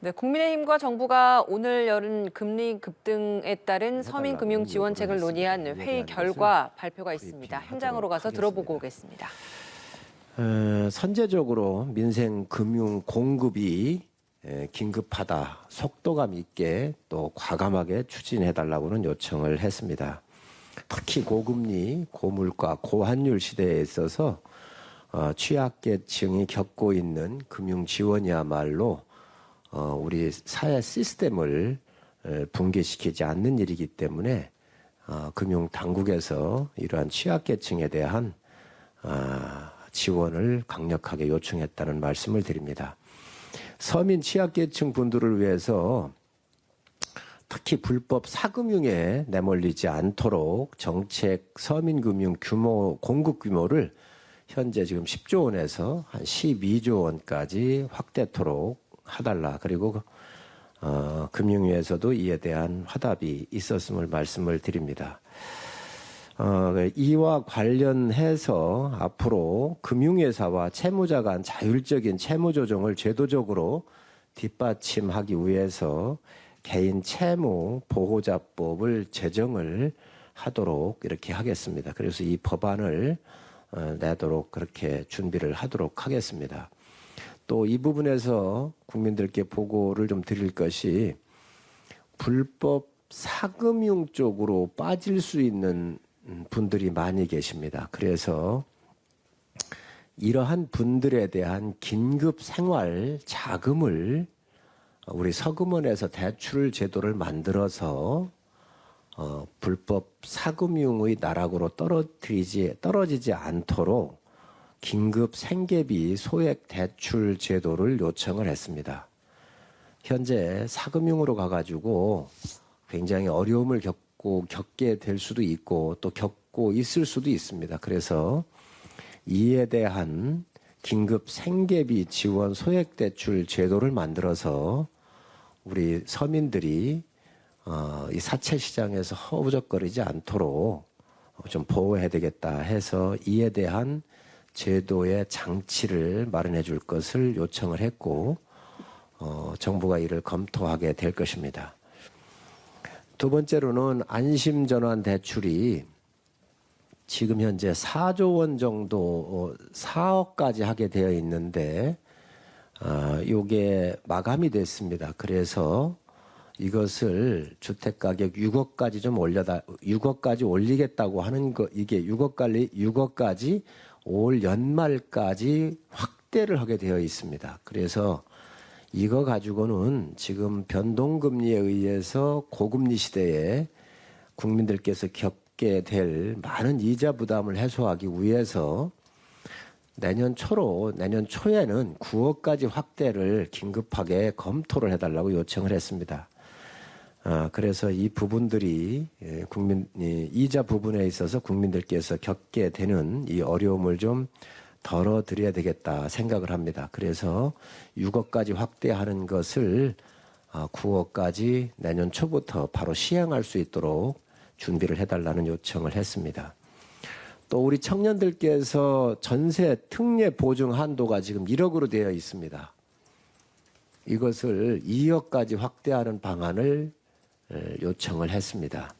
네, 국민의힘과 정부가 오늘 열은 금리 급등에 따른 서민금융지원책을 논의한 회의 결과 발표가 있습니다. 현장으로 가서 들어보고 오겠습니다. 선제적으로 민생 금융 공급이 긴급하다, 속도감 있게 또 과감하게 추진해달라고는 요청을 했습니다. 특히 고금리, 고물가, 고환율 시대에 있어서 취약계층이 겪고 있는 금융 지원이야말로 우리 사회 시스템을 붕괴시키지 않는 일이기 때문에 금융 당국에서 이러한 취약계층에 대한 지원을 강력하게 요청했다는 말씀을 드립니다. 서민 취약계층 분들을 위해서 특히 불법 사금융에 내몰리지 않도록 정책 서민금융 공급 규모를 현재 지금 10조 원에서 한 12조 원까지 확대토록 하달라. 그리고 금융위에서도 이에 대한 화답이 있었음을 말씀을 드립니다. 이와 관련해서 앞으로 금융회사와 채무자 간 자율적인 채무 조정을 제도적으로 뒷받침하기 위해서 개인 채무 보호자법을 제정을 하도록 이렇게 하겠습니다. 그래서 이 법안을 내도록 그렇게 준비를 하도록 하겠습니다. 또 이 부분에서 국민들께 보고를 좀 드릴 것이 불법 사금융 쪽으로 빠질 수 있는 분들이 많이 계십니다. 그래서 이러한 분들에 대한 긴급 생활 자금을 우리 서금원에서 대출 제도를 만들어서 불법 사금융의 나락으로 떨어지지 않도록 긴급 생계비 소액 대출 제도를 요청을 했습니다. 현재 사금융으로 가가지고 굉장히 어려움을 겪게 될 수도 있고 또 겪고 있을 수도 있습니다. 그래서 이에 대한 긴급 생계비 지원 소액 대출 제도를 만들어서 우리 서민들이 이 사채 시장에서 허우적거리지 않도록 좀 보호해야 되겠다 해서 이에 대한 제도의 장치를 마련해 줄 것을 요청을 했고 정부가 이를 검토하게 될 것입니다. 두 번째로는 안심전환 대출이 지금 현재 4조 원 정도 4억까지 하게 되어 있는데 이게 마감이 됐습니다. 그래서 이것을 주택가격 6억까지 올리겠다고 하는 거, 이게 6억까지 올 연말까지 확대를 하게 되어 있습니다. 그래서 이거 가지고는 지금 변동금리에 의해서 고금리 시대에 국민들께서 겪게 될 많은 이자 부담을 해소하기 위해서 내년 초에는 9억까지 확대를 긴급하게 검토를 해달라고 요청을 했습니다. 그래서 이 부분들이 이자 부분에 있어서 국민들께서 겪게 되는 이 어려움을 좀 덜어드려야 되겠다 생각을 합니다. 그래서 6억까지 확대하는 것을 9억까지 내년 초부터 바로 시행할 수 있도록 준비를 해달라는 요청을 했습니다. 또 우리 청년들께서 전세 특례 보증 한도가 지금 1억으로 되어 있습니다. 이것을 2억까지 확대하는 방안을 요청을 했습니다.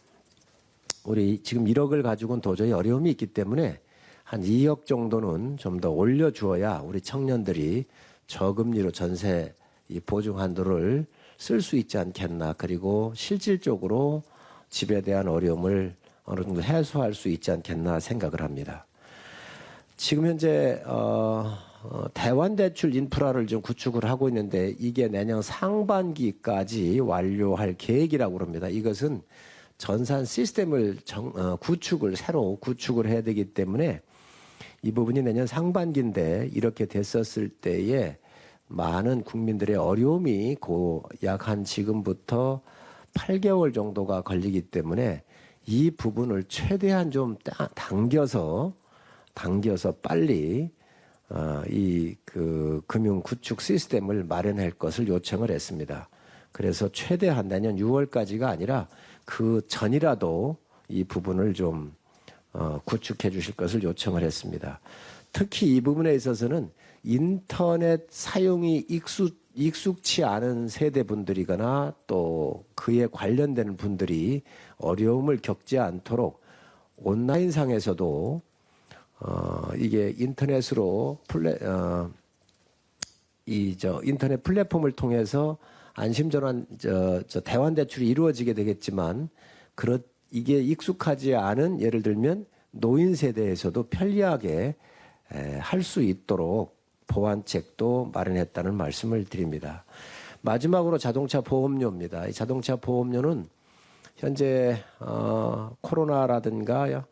우리 지금 1억을 가지고는 도저히 어려움이 있기 때문에 한 2억 정도는 좀 더 올려주어야 우리 청년들이 저금리로 전세 이 보증 한도를 쓸 수 있지 않겠나. 그리고 실질적으로 집에 대한 어려움을 어느 정도 해소할 수 있지 않겠나 생각을 합니다. 지금 현재 대환대출 인프라를 좀 구축을 하고 있는데 이게 내년 상반기까지 완료할 계획이라고 합니다. 이것은 전산 시스템을 새로 구축을 해야 되기 때문에 이 부분이 내년 상반기인데 이렇게 됐었을 때에 많은 국민들의 어려움이 약 한 지금부터 8개월 정도가 걸리기 때문에 이 부분을 최대한 좀 당겨서 빨리 이 금융 구축 시스템을 마련할 것을 요청을 했습니다. 그래서 최대한 내년 6월까지가 아니라 그 전이라도 이 부분을 좀 구축해 주실 것을 요청을 했습니다. 특히 이 부분에 있어서는 인터넷 사용이 익숙치 않은 세대분들이거나 또 그에 관련되는 분들이 어려움을 겪지 않도록 온라인상에서도 이게 인터넷으로 인터넷 플랫폼을 통해서 안심전환 대환 대출이 이루어지게 되겠지만 이게 익숙하지 않은 예를 들면 노인 세대에서도 편리하게 할 수 있도록 보완책도 마련했다는 말씀을 드립니다. 마지막으로 자동차 보험료입니다. 이 자동차 보험료는 현재 코로나라든가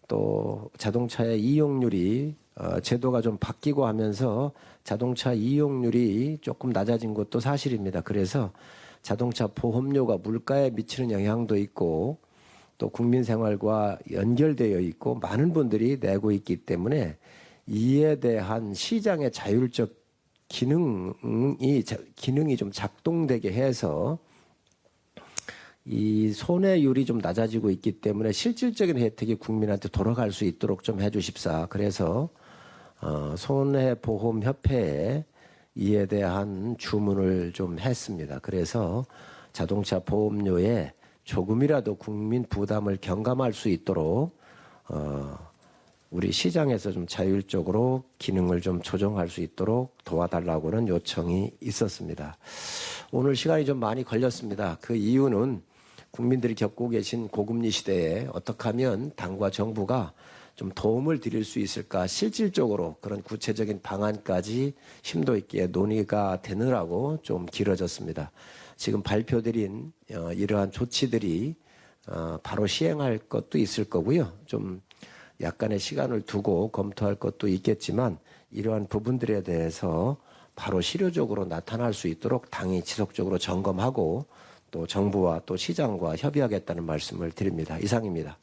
또 자동차의 이용률이 제도가 좀 바뀌고 하면서 자동차 이용률이 조금 낮아진 것도 사실입니다. 그래서 자동차 보험료가 물가에 미치는 영향도 있고 또 국민 생활과 연결되어 있고 많은 분들이 내고 있기 때문에 이에 대한 시장의 자율적 기능이 좀 작동되게 해서 이 손해율이 좀 낮아지고 있기 때문에 실질적인 혜택이 국민한테 돌아갈 수 있도록 좀 해주십사. 그래서 손해보험협회에 이에 대한 주문을 좀 했습니다. 그래서 자동차 보험료에 조금이라도 국민 부담을 경감할 수 있도록 우리 시장에서 좀 자율적으로 기능을 좀 조정할 수 있도록 도와달라고는 요청이 있었습니다. 오늘 시간이 좀 많이 걸렸습니다. 그 이유는 국민들이 겪고 계신 고금리 시대에 어떻게 하면 당과 정부가 좀 도움을 드릴 수 있을까, 실질적으로 그런 구체적인 방안까지 심도 있게 논의가 되느라고 좀 길어졌습니다. 지금 발표드린 이러한 조치들이 바로 시행할 것도 있을 거고요. 좀 약간의 시간을 두고 검토할 것도 있겠지만 이러한 부분들에 대해서 바로 실효적으로 나타날 수 있도록 당이 지속적으로 점검하고 또 정부와 또 시장과 협의하겠다는 말씀을 드립니다. 이상입니다.